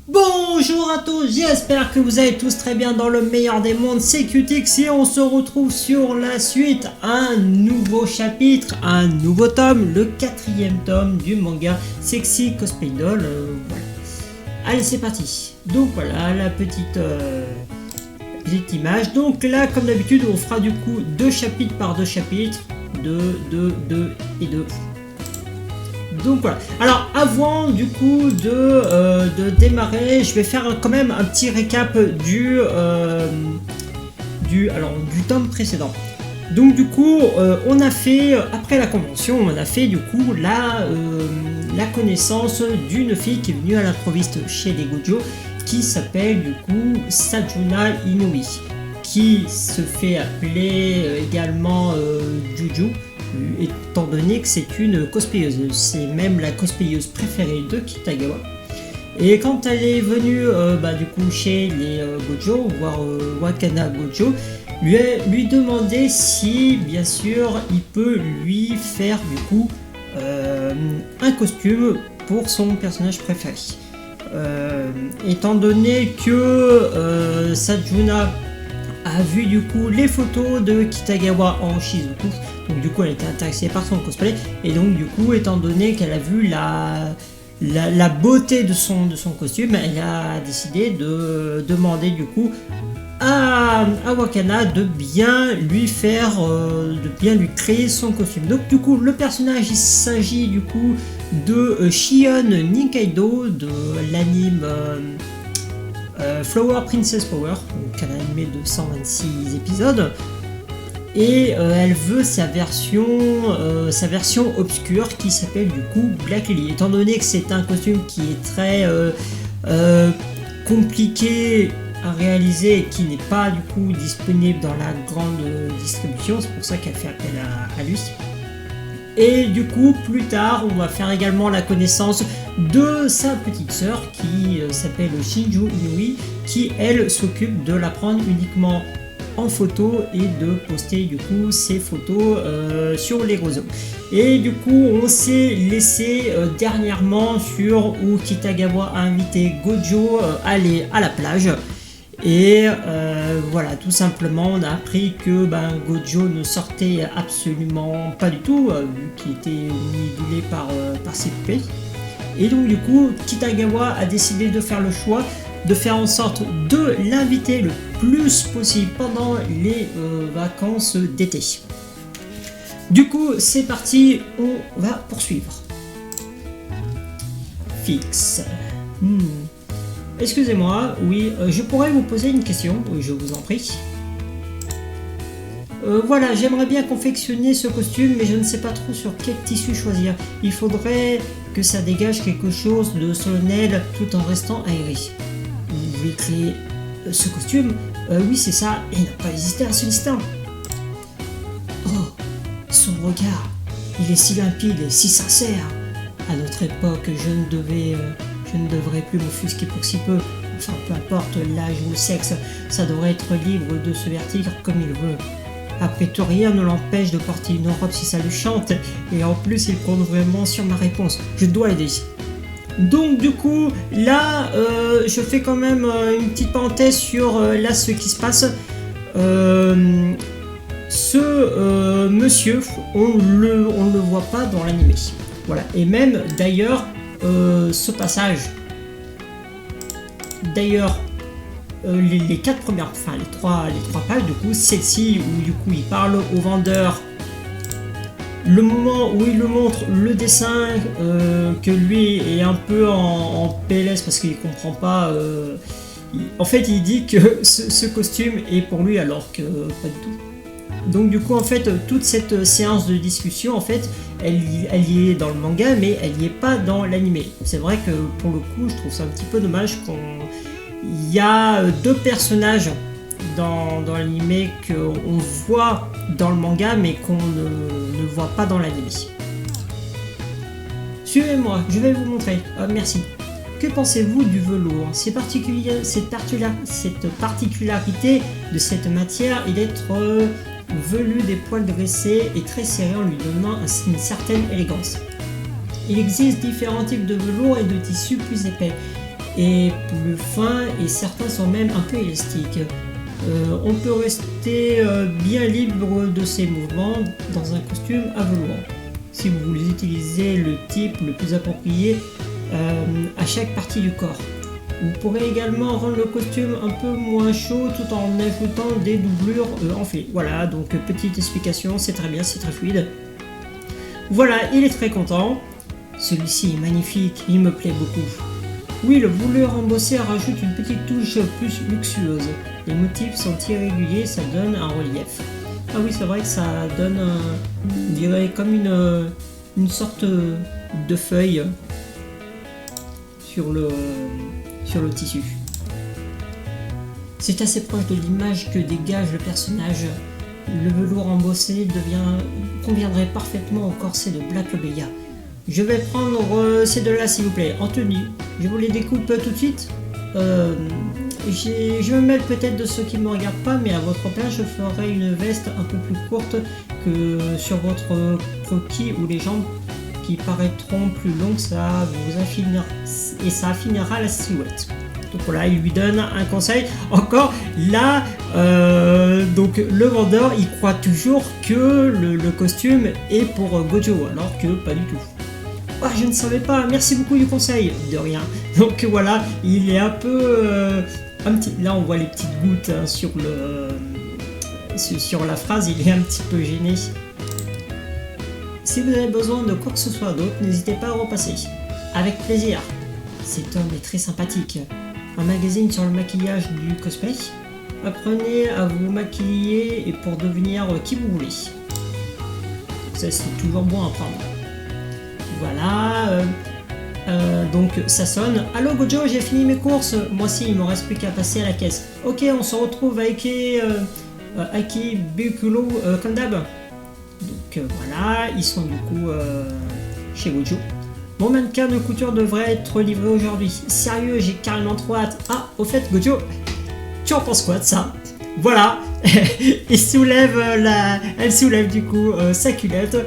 Bonjour à tous, j'espère que vous allez tous très bien dans le meilleur des mondes, c'est Qtix et on se retrouve sur la suite, un nouveau chapitre, un nouveau tome, le 4e tome du manga Sexy Cosplay Doll, voilà. Allez c'est parti, donc voilà la petite image, donc là comme d'habitude on fera du coup 2 chapitres par 2 chapitres, 2 et 2. Donc voilà. Alors avant du coup de démarrer, je vais faire quand même un petit récap du tome précédent. Donc du coup, on a fait après la convention, on a fait du coup la connaissance d'une fille qui est venue à l'improviste chez les Gojo, qui s'appelle du coup Sajuna Inui, qui se fait appeler également Juju, étant donné que c'est une cosplayeuse, c'est même la cosplayeuse préférée de Kitagawa. Et quand elle est venue du coup chez les Gojo, voir Wakana Gojo, lui demander si bien sûr il peut lui faire du coup un costume pour son personnage préféré. Étant donné que Sajuna a vu du coup les photos de Kitagawa en Shizuku, donc du coup elle était intéressée par son cosplay, et donc du coup étant donné qu'elle a vu la beauté de son costume, elle a décidé de demander du coup à Wakana de bien lui faire, de bien lui créer son costume. Donc du coup le personnage, il s'agit du coup de Shion Nikaido de l'anime Flower Princess Power, donc un animé de 126 épisodes, et elle veut sa version obscure qui s'appelle du coup Black Lily. Étant donné que c'est un costume qui est très compliqué à réaliser et qui n'est pas du coup disponible dans la grande distribution, c'est pour ça qu'elle fait appel à lui. Et du coup, plus tard, on va faire également la connaissance de sa petite sœur qui s'appelle Shinju Inui, qui elle s'occupe de la prendre uniquement en photo et de poster du coup ses photos sur les réseaux. Et du coup, on s'est laissé dernièrement sur où Kitagawa a invité Gojo à aller à la plage. Et voilà, tout simplement, on a appris que Gojo ne sortait absolument pas du tout, vu qu'il était nibulé par ses poupées. Et donc du coup, Kitagawa a décidé de faire le choix de faire en sorte de l'inviter le plus possible pendant les vacances d'été. Du coup, c'est parti, on va poursuivre. Fixe. Excusez-moi, oui, je pourrais vous poser une question, oui, je vous en prie. Voilà, j'aimerais bien confectionner ce costume, mais je ne sais pas trop sur quel tissu choisir. Il faudrait que ça dégage quelque chose de solennel tout en restant aéré. Vous voulez créer ce costume? Oui, c'est ça, et n'a pas hésité un seul instant. Oh, son regard, il est si limpide et si sincère. À notre époque, je ne devrais plus m'offusquer pour si peu. Enfin, peu importe l'âge ou le sexe, ça devrait être libre de se vertir comme il veut. Après tout, rien ne l'empêche de porter une robe si ça lui chante, et en plus, il compte vraiment sur ma réponse. Je dois l'aider. Donc du coup, là, je fais quand même une petite parenthèse sur là ce qui se passe. Ce monsieur, on le voit pas dans l'animé. Voilà, et même d'ailleurs, ce passage, d'ailleurs, les quatre premières, enfin les trois pages, du coup, celle-ci où du coup il parle au vendeur, le moment où il le montre, le dessin, que lui est un peu en PLS parce qu'il comprend pas. En fait, il dit que ce costume est pour lui alors que pas du tout. Donc du coup, en fait, toute cette séance de discussion, en fait, elle y est dans le manga, mais elle y est pas dans l'animé. C'est vrai que pour le coup, je trouve ça un petit peu dommage qu'il y a deux personnages dans l'animé qu'on voit dans le manga, mais qu'on ne voit pas dans l'animé. Suivez-moi, je vais vous montrer. Merci. Que pensez-vous du velours? Cette particularité de cette matière est d'être velu, des poils dressés et très serrés en lui donnant une certaine élégance. Il existe différents types de velours et de tissus plus épais. est plus fin et certains sont même un peu élastiques. On peut rester bien libre de ses mouvements dans un costume à velours. Si vous utilisez le type le plus approprié à chaque partie du corps. Vous pourrez également rendre le costume un peu moins chaud tout en ajoutant des doublures enflées. Voilà, donc petite explication, c'est très bien, c'est très fluide. Voilà, il est très content. Celui-ci est magnifique, il me plaît beaucoup. Oui, le velours embossé rajoute une petite touche plus luxueuse. Les motifs sont irréguliers, ça donne un relief. Ah oui, c'est vrai que ça donne, on dirait comme une sorte de feuille sur le tissu. C'est assez proche de l'image que dégage le personnage. Le velours embossé conviendrait parfaitement au corset de Black Lobelia. Je vais prendre ces deux-là s'il vous plaît, en tenue. Je vous les découpe tout de suite. Je vais me mêle peut-être de ceux qui ne me regardent pas, mais à votre place, je ferai une veste un peu plus courte que sur votre croquis ou les jambes qui paraîtront plus longues, ça affinera la silhouette. Donc voilà, il lui donne un conseil. Encore là, donc le vendeur, il croit toujours que le costume est pour Gojo, alors que pas du tout. Ah, je ne savais pas, merci beaucoup du conseil, de rien. Donc voilà, il est un peu... là on voit les petites gouttes hein, sur la phrase, il est un petit peu gêné. Si vous avez besoin de quoi que ce soit d'autre, n'hésitez pas à repasser. Avec plaisir. Cet homme est très sympathique. Un magazine sur le maquillage du cosplay. Apprenez à vous maquiller et pour devenir qui vous voulez. Ça c'est toujours bon à prendre. Voilà. Donc ça sonne. Allô Gojo, j'ai fini mes courses. Moi aussi, il me reste plus qu'à passer à la caisse. Ok, on se retrouve avec Aki Bukulo comme d'hab. Donc voilà, ils sont du coup chez Gojo. Mon mannequin de couture devrait être livré aujourd'hui. Sérieux, j'ai carrément trop hâte. Ah, au fait, Gojo, tu en penses quoi de ça? Voilà, elle soulève du coup sa culotte,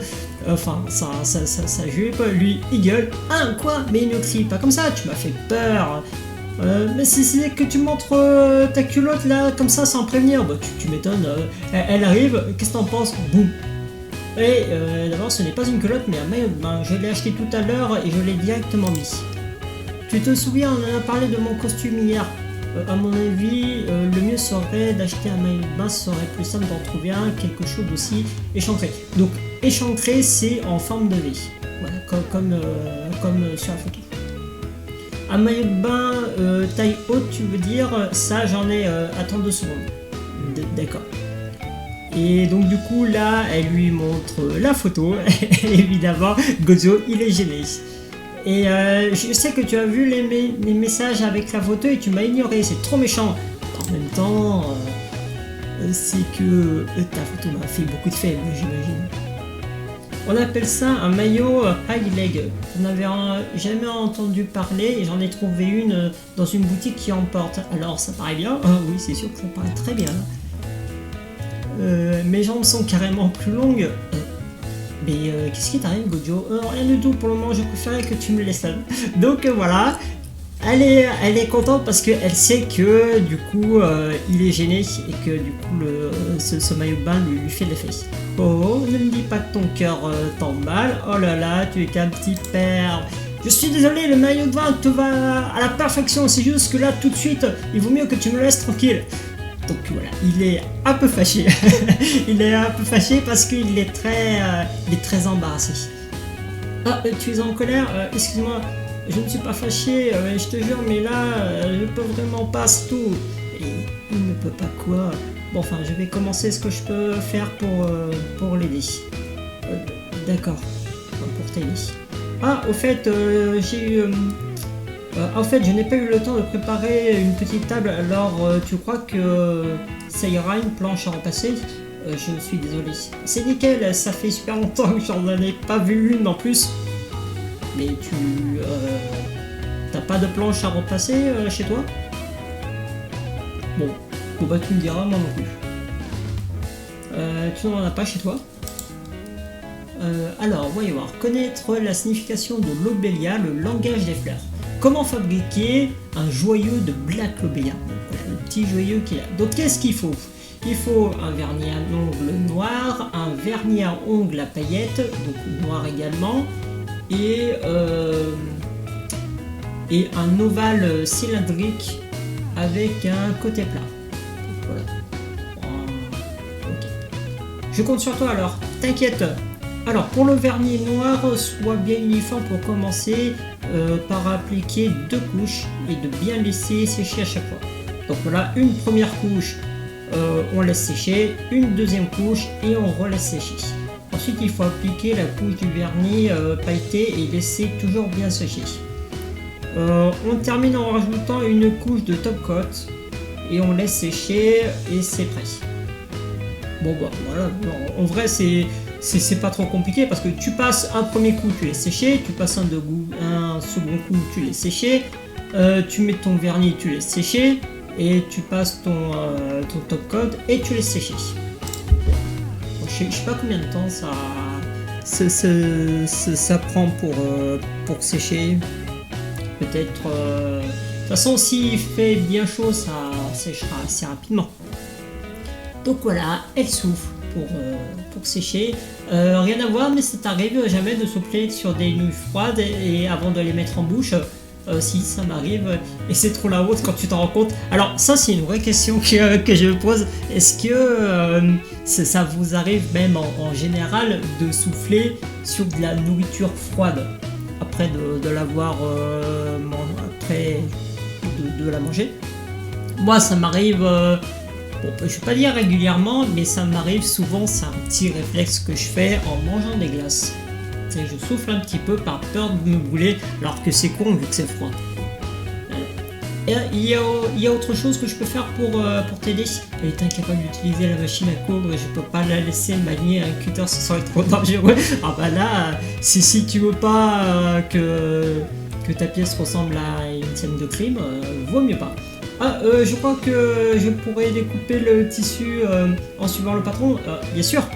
enfin sa jupe, lui il gueule. Ah quoi? Mais il ne crie pas comme ça, tu m'as fait peur. Mais c'est que tu montres ta culotte là comme ça sans prévenir. Bah tu m'étonnes, elle arrive, qu'est-ce que t'en penses? Boum. Et d'abord ce n'est pas une culotte mais un maillot de bain, je l'ai acheté tout à l'heure et je l'ai directement mis. Tu te souviens, on en a parlé de mon costume hier. À mon avis, le mieux serait d'acheter un maillot de bain, ce serait plus simple d'en trouver un, quelque chose aussi échancré. Donc échancré c'est en forme de V, voilà, comme sur la photo. Un maillot de bain taille haute tu veux dire, ça j'en ai, attends 2 secondes. D'accord. Et donc du coup là, elle lui montre la photo, évidemment, Gojo il est gêné. Et je sais que tu as vu les messages avec la photo et tu m'as ignoré, c'est trop méchant. En même temps, c'est que ta photo m'a fait beaucoup de faibles, j'imagine. On appelle ça un maillot high leg. J'en avais jamais entendu parler et j'en ai trouvé une dans une boutique qui en porte. Alors ça paraît bien? Oui, c'est sûr que ça paraît très bien. Mes jambes sont carrément plus longues. Mais qu'est-ce qui t'arrive Gojo? Rien du tout pour le moment, je préférais que tu me laisses là. Donc voilà, elle est contente parce qu'elle sait que du coup il est gêné et que du coup ce maillot de bain lui fait de l'effet. Oh, ne me dis pas que ton cœur t'emballe. Oh là là, tu es qu'un petit père. Je suis désolé, le maillot de bain te va à la perfection, c'est juste que là tout de suite, il vaut mieux que tu me laisses tranquille. Donc voilà, il est un peu fâché. Il est un peu fâché parce qu'il est très embarrassé. Ah, tu es en colère? Excuse-moi, je ne suis pas fâché, je te jure, mais là, je peux vraiment pas, c'est tout. Et il ne peut pas quoi? Bon, enfin, je vais commencer ce que je peux faire pour l'aider. D'accord, pour t'aider. Ah, au fait, en fait, je n'ai pas eu le temps de préparer une petite table, alors tu crois que ça ira une planche à repasser? Je suis désolé. C'est nickel, ça fait super longtemps que j'en ai pas vu une en plus. Mais t'as pas de planche à repasser chez toi? Bon, bah tu me diras, moi non plus. Tu n'en as pas chez toi? Alors, voyons voir. Connaître la signification de Lobelia, le langage des fleurs. comment fabriquer un joyau de Black Lobelia. Voilà, le petit joyau qu'il a. Donc qu'est-ce qu'il faut? Il faut un vernis à ongles noir, un vernis à ongles à paillettes, donc noir également, et un ovale cylindrique avec un côté plat. Voilà. Ok. Je compte sur toi alors, t'inquiète. Alors pour le vernis noir, sois bien uniforme pour commencer par appliquer 2 couches et de bien laisser sécher à chaque fois. Donc voilà, une première couche, on laisse sécher, une deuxième couche et on relaisse sécher. Ensuite il faut appliquer la couche du vernis pailleté et laisser toujours bien sécher. On termine en rajoutant une couche de top coat et on laisse sécher et c'est prêt. Bon bah voilà, en vrai c'est pas trop compliqué parce que tu passes un premier coup, tu laisses sécher, tu passes un second coup, tu laisses sécher, tu mets ton vernis, tu laisses sécher et tu passes ton top coat et tu laisses sécher. Bon, je sais pas combien de temps ça prend pour sécher. Peut-être. De toute façon, s'il fait bien chaud, ça séchera assez rapidement. Donc voilà, elle souffle pour sécher. Rien à voir, mais ça t'arrive jamais de souffler sur des nouilles froides et avant de les mettre en bouche. Si ça m'arrive, et c'est trop la honte quand tu t'en rends compte. Alors ça c'est une vraie question que je me pose. Est-ce que ça vous arrive même en général de souffler sur de la nourriture froide après de l'avoir après de la manger? Moi ça m'arrive, bon, je vais pas dire régulièrement, mais ça m'arrive souvent. C'est un petit réflexe que je fais en mangeant des glaces. Je souffle un petit peu par peur de me brûler, alors que c'est con vu que c'est froid. Et il y a autre chose que je peux faire pour t'aider. Elle est incapable d'utiliser la machine à coudre et je peux pas la laisser manier un cutter, ce serait trop dangereux. Ah bah là, si tu veux pas que ta pièce ressemble à une scène de crime, vaut mieux pas. Ah, je crois que je pourrais découper le tissu en suivant le patron. Bien sûr.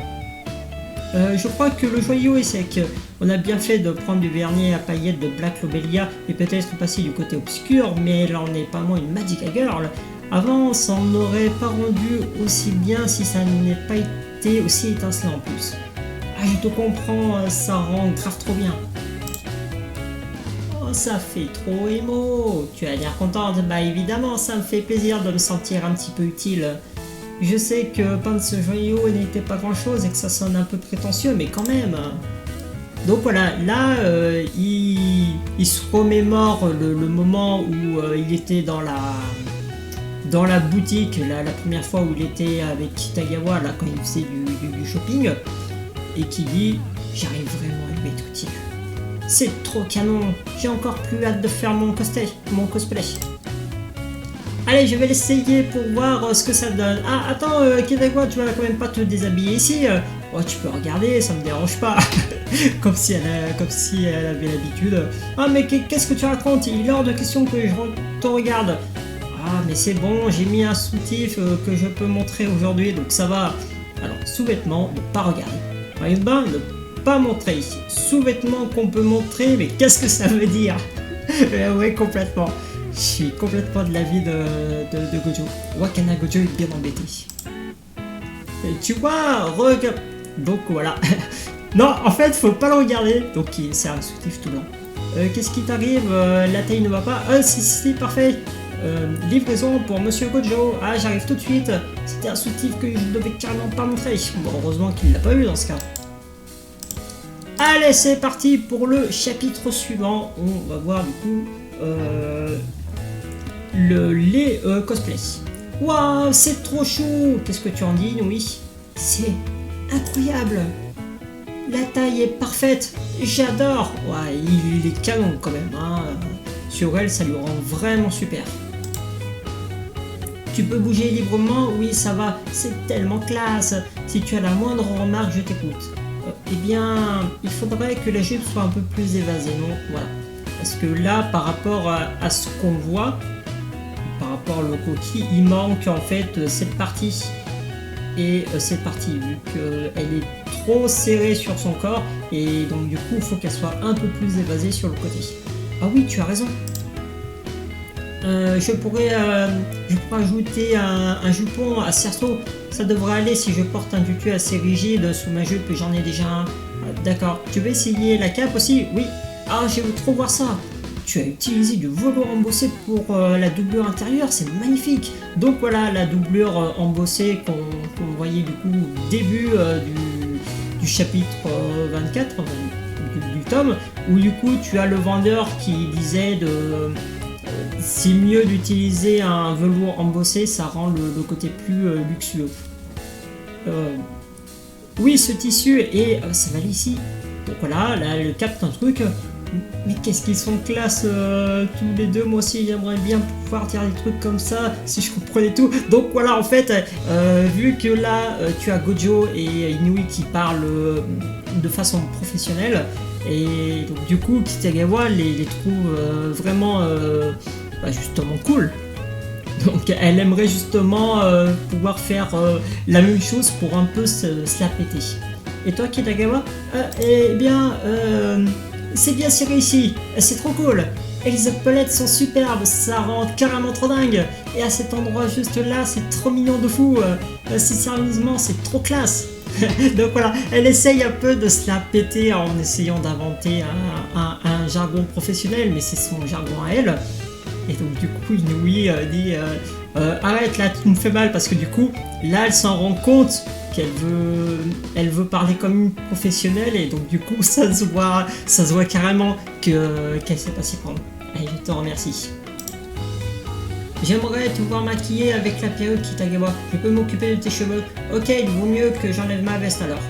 Je crois que le joyau est sec. On a bien fait de prendre du vernis à paillettes de Black Lobelia et peut-être passer du côté obscur, mais là on n'est pas moins une Magic Girl. Avant, ça n'aurait pas rendu aussi bien si ça n'ait pas été aussi étincelant en plus. Ah, je te comprends, ça rend grave trop bien. Oh, ça fait trop émo. Tu as l'air contente? Bah évidemment, ça me fait plaisir de me sentir un petit peu utile. Je sais que peindre ce joyau n'était pas grand chose et que ça sonne un peu prétentieux, mais quand même. Donc voilà, là, il se remémore le moment où il était dans la boutique, la première fois où il était avec Kitagawa, là, quand il faisait du shopping, et qui dit « J'arrive vraiment à lui être utile. C'est trop canon, j'ai encore plus hâte de faire mon cosplay. Allez, je vais l'essayer pour voir ce que ça donne. Ah, attends, Kitagawa, tu vas quand même pas te déshabiller ici. Oh, tu peux regarder, ça me dérange pas. comme si elle avait l'habitude. Ah, mais qu'est-ce que tu racontes? Il est hors de question que je te regarde. Ah, mais c'est bon, j'ai mis un soutif que je peux montrer aujourd'hui, donc ça va. Alors, sous-vêtements, ne pas regarder. Maillot de bain, ne pas montrer. Sous-vêtements qu'on peut montrer, mais qu'est-ce que ça veut dire? Ouais, complètement. Je suis complètement de l'avis de Gojo. Wakana Gojo est bien embêté. Et tu vois, regarde. Donc voilà. Non, en fait, faut pas le regarder. Donc c'est un soutif tout blanc. Qu'est-ce qui t'arrive? La taille ne va pas. Si, parfait. Livraison pour Monsieur Gojo. Ah, j'arrive tout de suite. C'était un soutif que je devais carrément pas montrer. Bon, heureusement qu'il l'a pas eu dans ce cas. Allez, c'est parti pour le chapitre suivant. On va voir du coup les cosplays. Waouh, c'est trop chou. Qu'est-ce que tu en dis, oui? C'est incroyable. La taille est parfaite. J'adore. Ouais, il est canon quand même. Hein. Sur elle, ça lui rend vraiment super. Tu peux bouger librement? Oui, ça va. C'est tellement classe. Si tu as la moindre remarque, je t'écoute. Eh bien, il faudrait que la jupe soit un peu plus évasée, non? Voilà. Parce que là, par rapport à ce qu'on voit, par rapport au coquille, il manque en fait cette partie. Et cette partie, vu qu'elle est trop serrée sur son corps, et donc du coup, il faut qu'elle soit un peu plus évasée sur le côté. Ah oui, tu as raison. je pourrais ajouter un jupon à cerceau. Ça devrait aller si je porte un tutu assez rigide sous ma jupe, j'en ai déjà un. D'accord, tu veux essayer la cape aussi? Oui. Ah, je veux trop voir ça. Tu as utilisé du velours embossé pour la doublure intérieure, c'est magnifique. Donc voilà la doublure embossée qu'on voyait du coup au début du chapitre 24 du tome, où du coup tu as le vendeur qui disait c'est mieux d'utiliser un velours embossé, ça rend le côté plus luxueux. Oui, ce tissu et ça va aller ici. Donc voilà, là elle capte un truc. Mais qu'est-ce qu'ils sont classe tous les deux. Moi aussi j'aimerais bien pouvoir dire des trucs comme ça si je comprenais tout. Donc voilà, en fait vu que là tu as Gojo et Inui qui parlent de façon professionnelle, et donc du coup Kitagawa les trouve vraiment justement cool. Donc elle aimerait justement pouvoir faire la même chose pour un peu se la péter. Et toi Kitagawa? Eh bien c'est bien serré ici, c'est trop cool. Et les épaulettes sont superbes, ça rend carrément trop dingue. Et à cet endroit juste là, c'est trop mignon de fou. Sérieusement, c'est trop classe. Donc voilà, elle essaye un peu de se la péter en essayant d'inventer un jargon professionnel, mais c'est son jargon à elle. Et donc du coup, Inui dit arrête là, tu me fais mal, parce que du coup, là, elle s'en rend compte qu'elle veut parler comme une professionnelle, et donc du coup ça se voit carrément qu'elle sait pas s'y prendre. Allez, je te remercie. J'aimerais te voir maquillée avec la perruque Kitagawa. Je peux m'occuper de tes cheveux. Ok, il vaut mieux que j'enlève ma veste alors.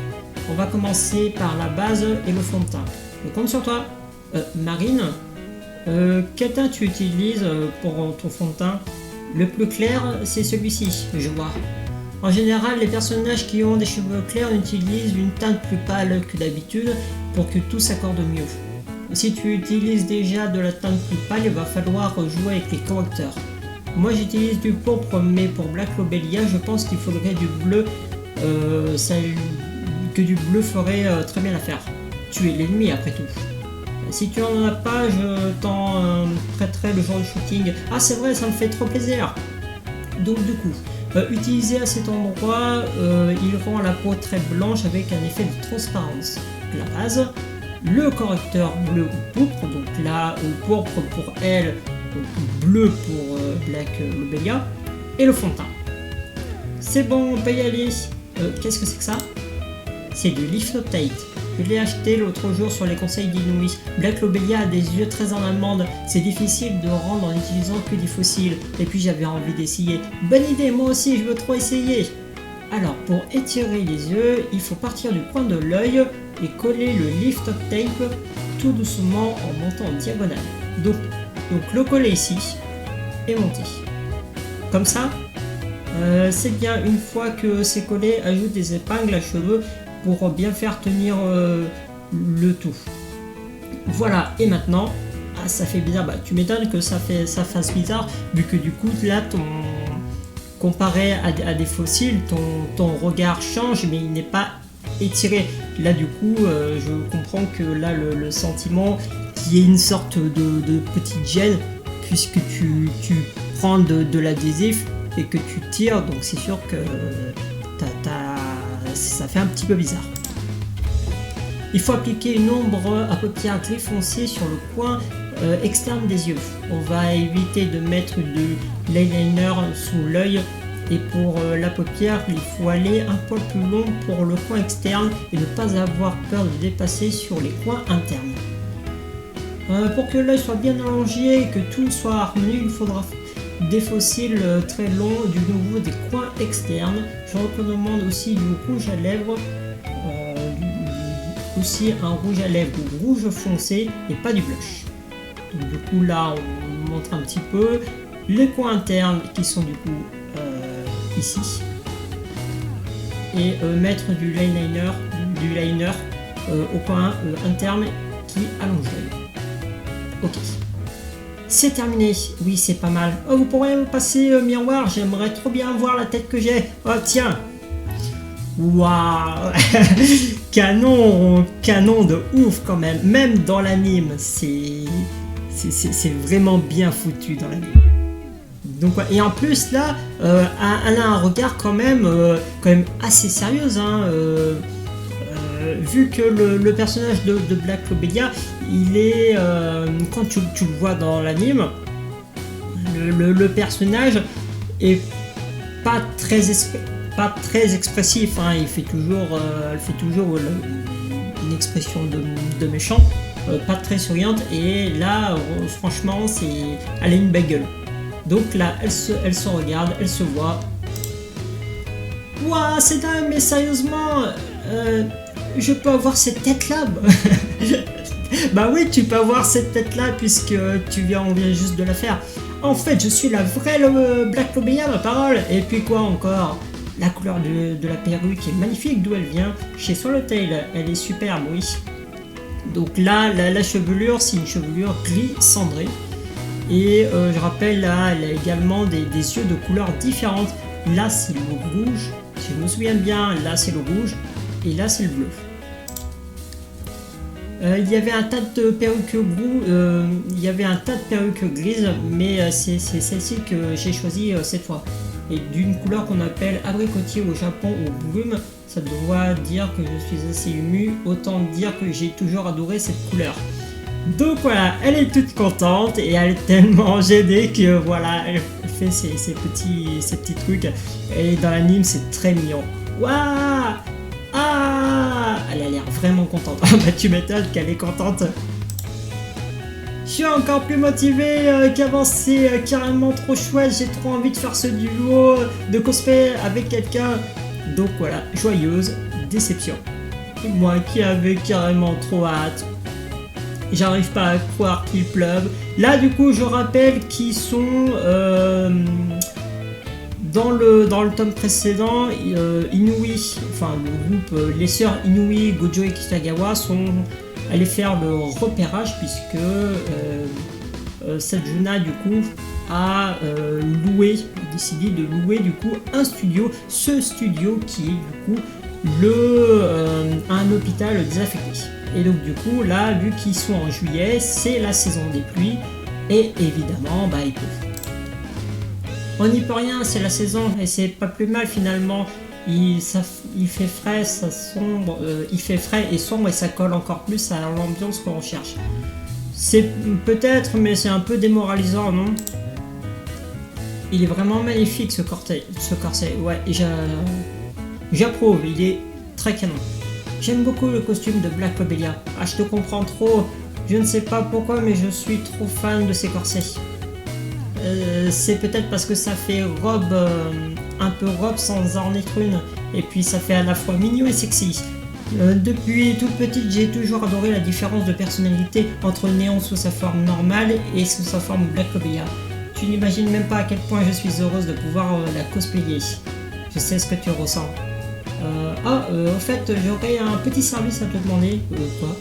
On va commencer par la base et le fond de teint. Je compte sur toi. Marine, quel teint tu utilises pour ton fond de teint? Le plus clair, c'est celui-ci, je vois. En général, les personnages qui ont des cheveux clairs utilisent une teinte plus pâle que d'habitude pour que tout s'accorde mieux. Si tu utilises déjà de la teinte plus pâle, il va falloir jouer avec les correcteurs. Moi j'utilise du pourpre, mais pour Black Lobelia, je pense qu'il faudrait du bleu, que du bleu ferait très bien l'affaire. Tu es l'ennemi après tout. Si tu en as pas, je t'en prêterai le jour du shooting. Ah c'est vrai, ça me fait trop plaisir. Donc du coup, utilisé à cet endroit, il rend la peau très blanche avec un effet de transparence. La base, le correcteur bleu ou pourpre, donc là pourpre pour elle, bleu pour Black Lobelia, et le fond de teint. C'est bon, on peut y aller. Qu'est-ce que c'est que ça? C'est du Lift Update. Je l'ai acheté l'autre jour sur les conseils d'Inui. Black Lobelia a des yeux très en amande, c'est difficile de rendre en utilisant que des fossiles, et puis j'avais envie d'essayer. Bonne idée, moi aussi je veux trop essayer. Alors pour étirer les yeux, il faut partir du coin de l'œil et coller le Lift Up Tape tout doucement en montant en diagonale. Donc le coller ici et monter. Comme ça, c'est bien. Une fois que c'est collé, ajoute des épingles à cheveux pour bien faire tenir le tout. Voilà, et maintenant, ça fait bizarre, tu m'étonnes que ça fasse bizarre, vu que du coup là, comparé à des fossiles, ton regard change, mais il n'est pas étiré. Là du coup, je comprends que là le sentiment qui est une sorte de petite gêne, puisque tu prends de l'adhésif et que tu tires, donc c'est sûr que ça fait un petit peu bizarre. Il faut appliquer une ombre à paupières gris foncé sur le coin externe des yeux. On va éviter de mettre du l'eyeliner sous l'œil, et pour la paupière, il faut aller un poil plus long pour le coin externe et ne pas avoir peur de dépasser sur les coins internes. Pour que l'œil soit bien allongé et que tout soit harmonieux, il faudra des fossiles très longs, du nouveau des coins externes. Je recommande aussi du rouge à lèvres, aussi un rouge à lèvres rouge foncé et pas du blush. Donc, du coup là on montre un petit peu les coins internes qui sont du coup ici, et mettre du liner au coin interne qui allonge l'œil. Ok. C'est terminé, oui c'est pas mal. Oh, vous pourriez me passer miroir, j'aimerais trop bien voir la tête que j'ai. Oh tiens. Waouh. Canon de ouf quand même. Même dans l'anime, c'est vraiment bien foutu dans l'anime. Donc, ouais. Et en plus là, elle a un regard quand même assez sérieuse, hein, vu que le personnage de Black Clobelia, il est, quand tu le vois dans l'anime, le personnage est pas très expressif, hein. Elle fait toujours une expression de méchant, pas très souriante, et là franchement elle a une belle gueule. Donc là elle se regarde, elle se voit. Ouah, c'est dingue, mais sérieusement, je peux avoir cette tête là. Bah oui, tu peux avoir cette tête là puisque on vient juste de la faire. En fait, je suis la vraie Black Clobelia, ma parole. Et puis quoi encore? La couleur de la perruque est magnifique, d'où elle vient. Chez Swallowtail, elle est superbe, oui. Donc là, la chevelure, c'est une chevelure gris cendré. Et je rappelle, là, elle a également des yeux de couleurs différentes. Là, c'est le rouge. Si je me souviens bien, là, c'est le rouge. Et là, c'est le bleu. Il y avait un tas de perruques grises, mais c'est celle-ci que j'ai choisie cette fois. Et d'une couleur qu'on appelle abricotier au Japon ou brume, ça doit dire que je suis assez ému, autant dire que j'ai toujours adoré cette couleur. Donc voilà, elle est toute contente et elle est tellement gênée que voilà, elle fait ses petits trucs. Et dans l'anime, c'est très mignon. Waouh! Ah, elle a l'air vraiment contente. Ah bah tu m'étonnes qu'elle est contente. Je suis encore plus motivé qu'avant, c'est carrément trop chouette. J'ai trop envie de faire ce duo de cosplay avec quelqu'un. Donc voilà, joyeuse déception. Et moi qui avais carrément trop hâte. J'arrive pas à croire qu'il pleuve. Là du coup je rappelle qu'ils sont... Dans le tome précédent, Inui, enfin le groupe, les sœurs Inui, Gojo et Kitagawa sont allés faire le repérage puisque Sejuna du coup a décidé de louer du coup un studio, ce studio qui est du coup un hôpital désaffecté. Et donc du coup là, vu qu'ils sont en juillet, c'est la saison des pluies et évidemment bah ils peuvent. On n'y peut rien, c'est la saison et c'est pas plus mal finalement. Il fait frais, il fait frais et sombre et ça colle encore plus à l'ambiance qu'on recherche. C'est peut-être, mais c'est un peu démoralisant, non? Il est vraiment magnifique ce corset. Ouais, j'approuve, il est très canon. J'aime beaucoup le costume de Black Clobelia. Ah, je te comprends trop. Je ne sais pas pourquoi, mais je suis trop fan de ces corsets. C'est peut-être parce que ça fait robe, un peu robe sans ornette une, et puis ça fait à la fois mignon et sexy. Depuis toute petite, j'ai toujours adoré la différence de personnalité entre Néon sous sa forme normale et sous sa forme Black Clobelia. Tu n'imagines même pas à quel point je suis heureuse de pouvoir la cosplayer. Je sais ce que tu ressens. Au fait, j'aurais un petit service à te demander. Quoi?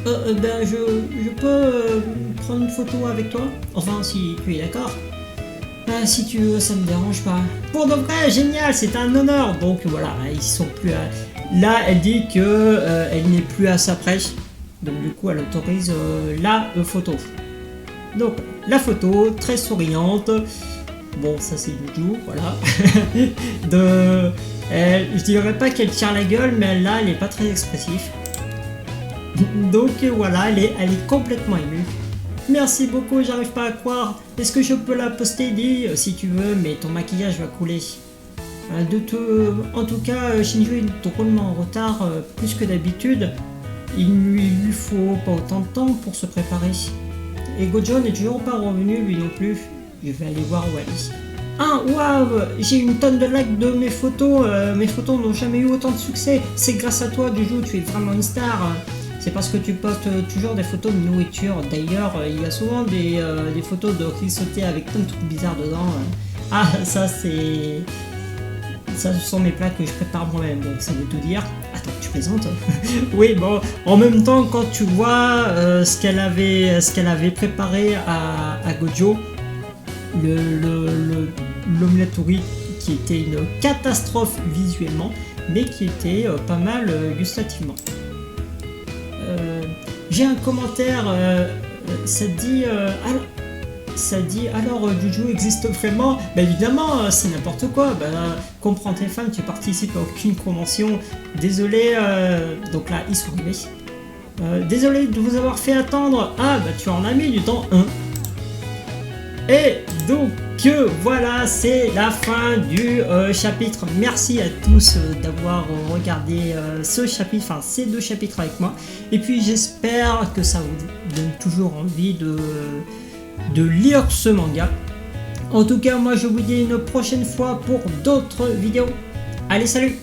Ben je peux prendre une photo avec toi? Enfin, si tu es d'accord. Si tu veux, ça me dérange pas. Pour de vrai, génial, c'est un honneur. Donc voilà, ils sont plus à... Là, elle dit que elle n'est plus à sa presse. Donc du coup, elle autorise la photo. Donc, la photo, très souriante. Bon, ça c'est Yuju, voilà. Je dirais pas qu'elle tire la gueule, mais là, elle est pas très expressive. Donc voilà, elle est complètement émue. Merci beaucoup, j'arrive pas à croire. Est-ce que je peux la poster? Dis si tu veux, mais ton maquillage va couler. En tout cas, Shinju est drôlement en retard, plus que d'habitude. Il lui faut pas autant de temps pour se préparer. Et Gojo n'est toujours pas revenu, lui non plus. Je vais aller voir où elle est. Ah, waouh, j'ai une tonne de likes de mes photos. Mes photos n'ont jamais eu autant de succès. C'est grâce à toi, Juju, tu es vraiment une star. C'est parce que tu postes toujours des photos de nourriture. D'ailleurs, il y a souvent des photos de riz sauté avec plein de trucs bizarres dedans. Ah, ça c'est... Ça, ce sont mes plats que je prépare moi-même, donc ça veut tout dire. Attends, tu plaisantes? Oui, bon, en même temps, quand tu vois ce qu'elle avait préparé à Gojo, l'omelette au riz, qui était une catastrophe visuellement, mais qui était pas mal gustativement. J'ai un commentaire, ça te dit... ça dit alors Juju existe vraiment? Bah évidemment, c'est n'importe quoi. Bah, comprends tes fans, tu participes à aucune convention. Désolé, donc là ils sont arrivés. Désolé de vous avoir fait attendre. Ah bah tu en as mis du temps 1. Et donc voilà, c'est la fin du chapitre. Merci à tous d'avoir regardé ce chapitre, enfin ces 2 chapitres avec moi. Et puis j'espère que ça vous donne toujours envie de lire ce manga. En tout cas, moi je vous dis une prochaine fois pour d'autres vidéos. Allez, salut!